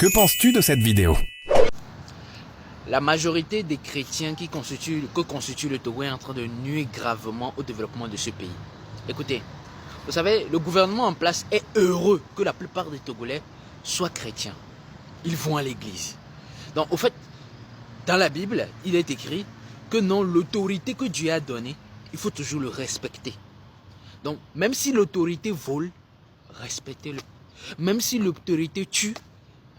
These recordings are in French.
Que penses-tu de cette vidéo? La majorité des chrétiens que constitue le Togo est en train de nuire gravement au développement de ce pays. Écoutez, vous savez, le gouvernement en place est heureux que la plupart des Togolais soient chrétiens. Ils vont à l'église. Donc, au fait, dans la Bible, il est écrit que non, l'autorité que Dieu a donnée, il faut toujours le respecter. Donc, même si l'autorité vole, respectez-le. Même si l'autorité tue,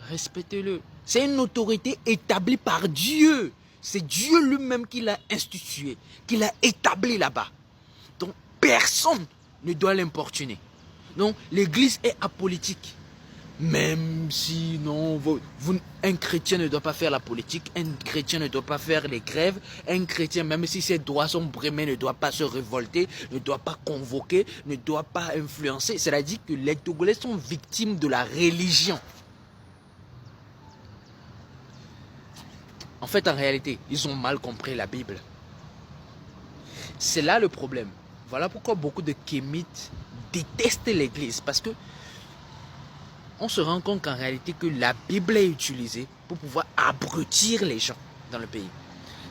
respectez-le. C'est une autorité établie par Dieu. C'est Dieu lui-même qui l'a institué, qui l'a établi là-bas. Donc, personne ne doit l'importuner. Donc, l'église est apolitique. Même si non, un chrétien ne doit pas faire la politique, un chrétien ne doit pas faire les grèves, un chrétien, même si ses droits sont brimés, ne doit pas se révolter, ne doit pas convoquer, ne doit pas influencer. C'est-à-dire que les Togolais sont victimes de la religion. En fait, en réalité, ils ont mal compris la Bible. C'est là le problème. Voilà pourquoi beaucoup de Kémites détestent l'église. Parce que on se rend compte qu'en réalité, que la Bible est utilisée pour pouvoir abrutir les gens dans le pays.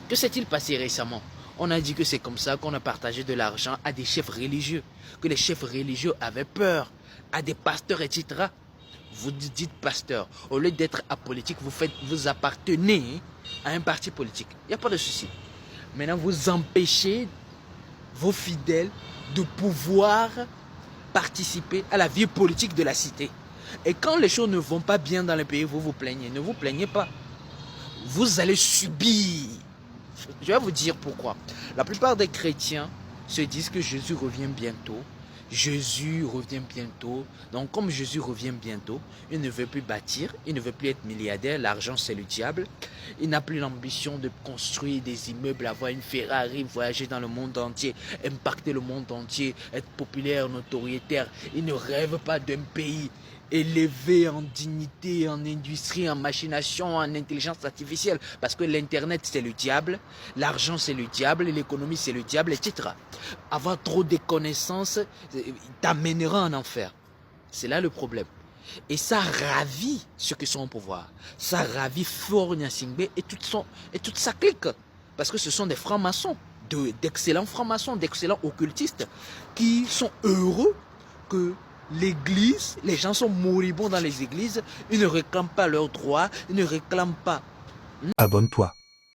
Que s'est-il passé récemment? On a dit que c'est comme ça qu'on a partagé de l'argent à des chefs religieux. Que les chefs religieux avaient peur, à des pasteurs, etc. Vous dites pasteur, au lieu d'être apolitique, vous appartenez à un parti politique. Il n'y a pas de souci. Maintenant, vous empêchez vos fidèles de pouvoir participer à la vie politique de la cité. Et quand les choses ne vont pas bien dans le pays, vous vous plaignez. Ne vous plaignez pas. Vous allez subir. Je vais vous dire pourquoi. La plupart des chrétiens se disent que Jésus revient bientôt. Jésus revient bientôt. Donc comme Jésus revient bientôt, il ne veut plus bâtir, il ne veut plus être milliardaire. L'argent, c'est le diable. Il n'a plus l'ambition de construire des immeubles, avoir une Ferrari, voyager dans le monde entier, impacter le monde entier, être populaire, notoriétaire. Il ne rêve pas d'un pays élevé en dignité, en industrie, en machination, en intelligence artificielle. Parce que l'Internet, c'est le diable, l'argent, c'est le diable, l'économie, c'est le diable, etc. Avoir trop de connaissances t'amènera en enfer. C'est là le problème. Et ça ravit ceux qui sont au pouvoir. Ça ravit Faure Gnassingbé et toute sa clique. Parce que ce sont des francs-maçons, d'excellents francs-maçons, d'excellents occultistes, qui sont heureux que l'église, les gens sont moribonds dans les églises, ils ne réclament pas leurs droits, ils ne réclament pas. Abonne-toi.